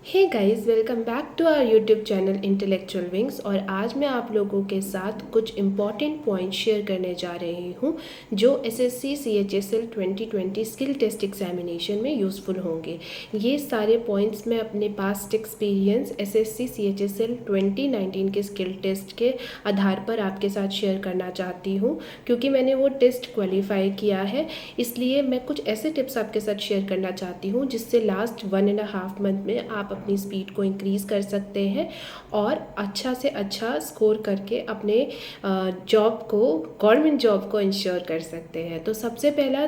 Hey guys, welcome back to our YouTube channel Intellectual Wings. और आज मैं आप लोगों के साथ कुछ इम्पॉर्टेंट पॉइंट्स शेयर करने जा रही हूँ जो SSC CHSL 2020 skill test examination में यूज़फुल होंगे। ये सारे पॉइंट्स मैं अपने पास्ट एक्सपीरियंस एसएससी सीएचएसएल 2019 के स्किल टेस्ट के आधार पर आपके साथ शेयर करना चाहती हूँ, क्योंकि मैंने वो टेस्ट क्वालिफाई किया है। इसलिए मैं कुछ ऐसे टिप्स आपके साथ शेयर करना चाहती हूँ जिससे लास्ट 1.5 मंथ में आप अपनी स्पीड को इंक्रीज़ कर सकते हैं और अच्छा से अच्छा स्कोर करके अपने जॉब को, गवर्नमेंट जॉब को इंश्योर कर सकते हैं। तो सबसे पहला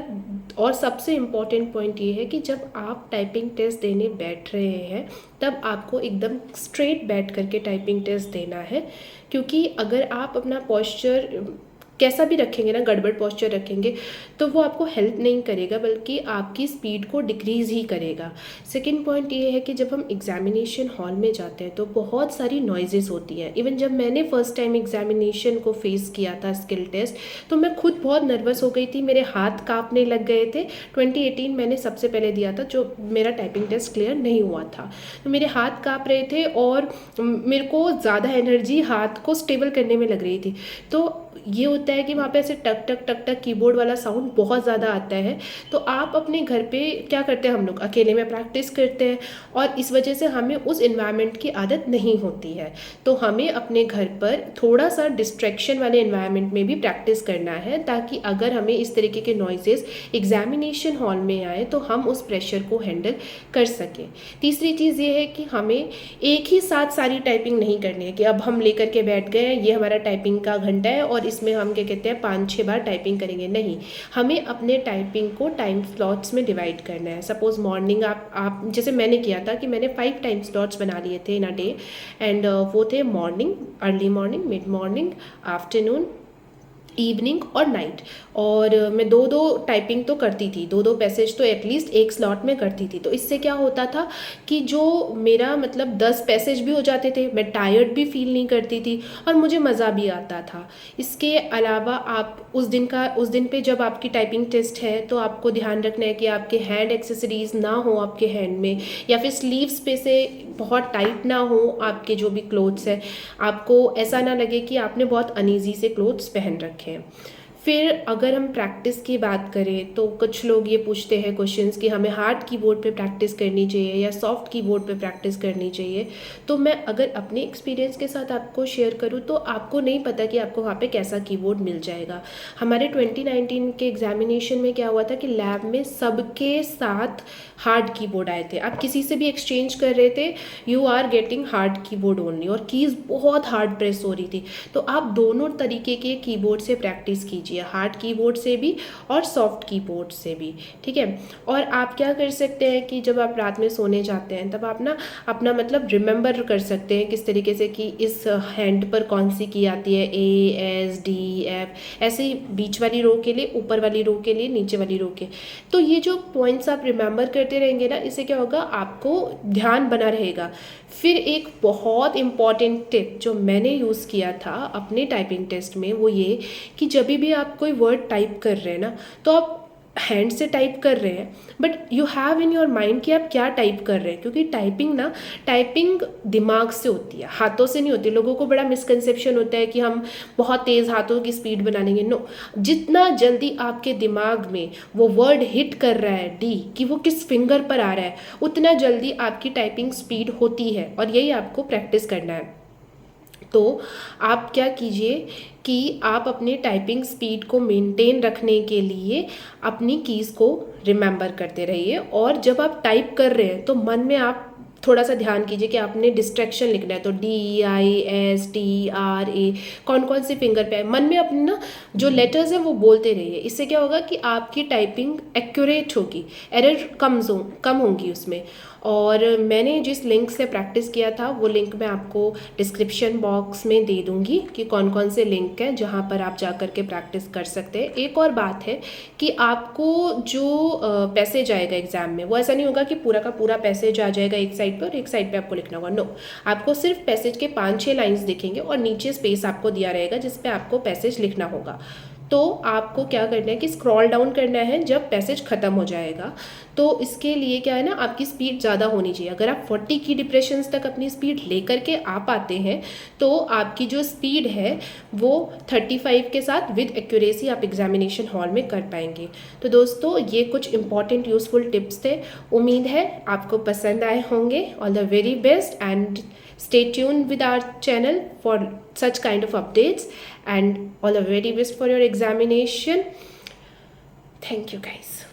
और सबसे इम्पॉर्टेंट पॉइंट ये है कि जब आप टाइपिंग टेस्ट देने बैठ रहे हैं तब आपको एकदम स्ट्रेट बैठ करके टाइपिंग टेस्ट देना है, क्योंकि अगर आप अपना पोस्चर कैसा भी रखेंगे ना, गड़बड़ पोस्चर रखेंगे तो वो आपको हेल्प नहीं करेगा बल्कि आपकी स्पीड को डिक्रीज़ ही करेगा। सेकंड पॉइंट ये है कि जब हम एग्जामिनेशन हॉल में जाते हैं तो बहुत सारी नॉइजेस होती हैं। इवन जब मैंने फ़र्स्ट टाइम एग्जामिनेशन को फेस किया था स्किल टेस्ट, तो मैं खुद बहुत नर्वस हो गई थी, मेरे हाथ कांपने लग गए थे। 2018 मैंने सबसे पहले दिया था जो मेरा टाइपिंग टेस्ट क्लियर नहीं हुआ था, तो मेरे हाथ काँप रहे थे और मेरे को ज़्यादा एनर्जी हाथ को स्टेबल करने में लग रही थी। तो ये होता है कि वहाँ पे ऐसे टक टक टक टक कीबोर्ड वाला साउंड बहुत ज़्यादा आता है। तो आप अपने घर पे क्या करते हैं, हम लोग अकेले में प्रैक्टिस करते हैं और इस वजह से हमें उस इन्वायरमेंट की आदत नहीं होती है। तो हमें अपने घर पर थोड़ा सा डिस्ट्रैक्शन वाले इन्वायरमेंट में भी प्रैक्टिस करना है, ताकि अगर हमें इस तरीके के नॉइजेस एग्जामिनेशन हॉल में आए तो हम उस प्रेशर को हैंडल कर सकें। तीसरी चीज़ ये है कि हमें एक ही साथ सारी टाइपिंग नहीं करनी है कि अब हम लेकर के बैठ गए ये हमारा टाइपिंग का घंटा है और इसमें हम क्या कहते हैं 5-6 बार टाइपिंग करेंगे। नहीं, हमें अपने टाइपिंग को टाइम स्लॉट्स में डिवाइड करना है। सपोज मॉर्निंग आप जैसे मैंने किया था कि मैंने 5 टाइम स्लॉट्स बना लिए थे इन अ डे, एंड वो थे morning, early morning, mid morning, afternoon, evening और नाइट। और मैं दो दो टाइपिंग तो करती थी, दो दो पैसेज तो एटलीस्ट एक स्लॉट में करती थी। तो इससे क्या होता था कि जो मेरा मतलब 10 पैसेज भी हो जाते थे, मैं टायर्ड भी फील नहीं करती थी और मुझे मज़ा भी आता था। इसके अलावा आप उस दिन पे जब आपकी टाइपिंग टेस्ट है तो आपको ध्यान रखना है कि आपके हैंड एक्सेसरीज ना हो आपके हैंड में, या फिर स्लीव्स पे से बहुत टाइट ना हो आपके जो भी क्लोथ्स है। आपको ऐसा ना लगे कि आपने बहुत अनईजी से क्लोथ्स पहन रखे हैं। फिर अगर हम प्रैक्टिस की बात करें तो कुछ लोग ये पूछते हैं क्वेश्चंस कि हमें हार्ड कीबोर्ड पे प्रैक्टिस करनी चाहिए या सॉफ्ट कीबोर्ड पे प्रैक्टिस करनी चाहिए। तो मैं अगर अपने एक्सपीरियंस के साथ आपको शेयर करूँ तो आपको नहीं पता कि आपको वहाँ पे कैसा कीबोर्ड मिल जाएगा। हमारे 2019 के एग्जामिनेशन में क्या हुआ था कि लैब में सबके साथ हार्ड कीबोर्ड आए थे। आप किसी से भी एक्सचेंज कर रहे थे, you are getting hard keyboard only, और कीज़ बहुत हार्ड प्रेस हो रही थी। तो आप दोनों तरीके के कीबोर्ड से प्रैक्टिस कीजिए, हार्ड कीबोर्ड से भी और सॉफ्ट कीबोर्ड से भी, ठीक है। और आप क्या कर सकते हैं कि जब आप रात में सोने जाते हैं तब आप ना अपना मतलब रिमेंबर कर सकते हैं किस तरीके से कि इस हैंड पर कौन सी की आती है, A, S, D, F, ऐसे ही बीच वाली रो के लिए, ऊपर वाली रो के लिए, नीचे वाली रो के। तो ये जो पॉइंट्स आप रिमेंबर करते रहेंगे ना, इससे क्या होगा, आपको ध्यान बना रहेगा। फिर एक बहुत इम्पॉर्टेंट टिप जो मैंने यूज़ किया था अपने टाइपिंग टेस्ट में, वो ये कि जब भी आप कोई वर्ड टाइप कर रहे हैं ना, तो आप हैंड से टाइप कर रहे हैं but you have in your mind कि आप क्या टाइप कर रहे हैं, क्योंकि टाइपिंग दिमाग से होती है, हाथों से नहीं होती। लोगों को बड़ा मिसकंसेप्शन होता है कि हम बहुत तेज़ हाथों की स्पीड बना लेंगे। नो, जितना जल्दी आपके दिमाग में वो वर्ड हिट कर रहा है डी, कि वो किस फिंगर पर आ रहा है, उतना जल्दी आपकी टाइपिंग स्पीड होती है। और यही आपको प्रैक्टिस करना है। तो आप क्या कीजिए कि आप अपने टाइपिंग स्पीड को मेंटेन रखने के लिए अपनी कीज़ को रिमेंबर करते रहिए, और जब आप टाइप कर रहे हैं तो मन में आप थोड़ा सा ध्यान कीजिए कि आपने डिस्ट्रैक्शन लिखना है, तो DISTRA कौन कौन से फिंगर पे है, मन में अपने ना जो लेटर्स हैं वो बोलते रहिए। इससे क्या होगा कि आपकी टाइपिंग एक्यूरेट होगी, एरर कम होंगी उसमें। और मैंने जिस लिंक से प्रैक्टिस किया था वो लिंक मैं आपको डिस्क्रिप्शन बॉक्स में दे दूँगी कि कौन कौन से लिंक हैं जहाँ पर आप जा कर के प्रैक्टिस कर सकते हैं। एक और बात है कि आपको जो पैसेज आएगा एग्ज़ाम में, वो ऐसा नहीं होगा कि पूरा का पूरा पैसेज आ जाएगा एक साइड पर और एक साइड पे आपको लिखना होगा। नो, आपको सिर्फ पैसेज के 5-6 लाइन्स दिखेंगे और नीचे स्पेस आपको दिया रहेगा जिस पे आपको पैसेज लिखना होगा। तो आपको क्या करना है कि स्क्रॉल डाउन करना है जब पैसेज ख़त्म हो जाएगा। तो इसके लिए क्या है ना, आपकी स्पीड ज़्यादा होनी चाहिए। अगर आप 40 की डिप्रेशंस तक अपनी स्पीड लेकर के आ पाते हैं तो आपकी जो स्पीड है वो 35 के साथ विद एक्यूरेसी आप एग्जामिनेशन हॉल में कर पाएंगे। तो दोस्तों ये कुछ इंपॉर्टेंट यूज़फुल टिप्स थे, उम्मीद है आपको पसंद आए होंगे। All the very best and stay tuned with our channel for such kind of updates, and all the very best for your examination. Thank you guys.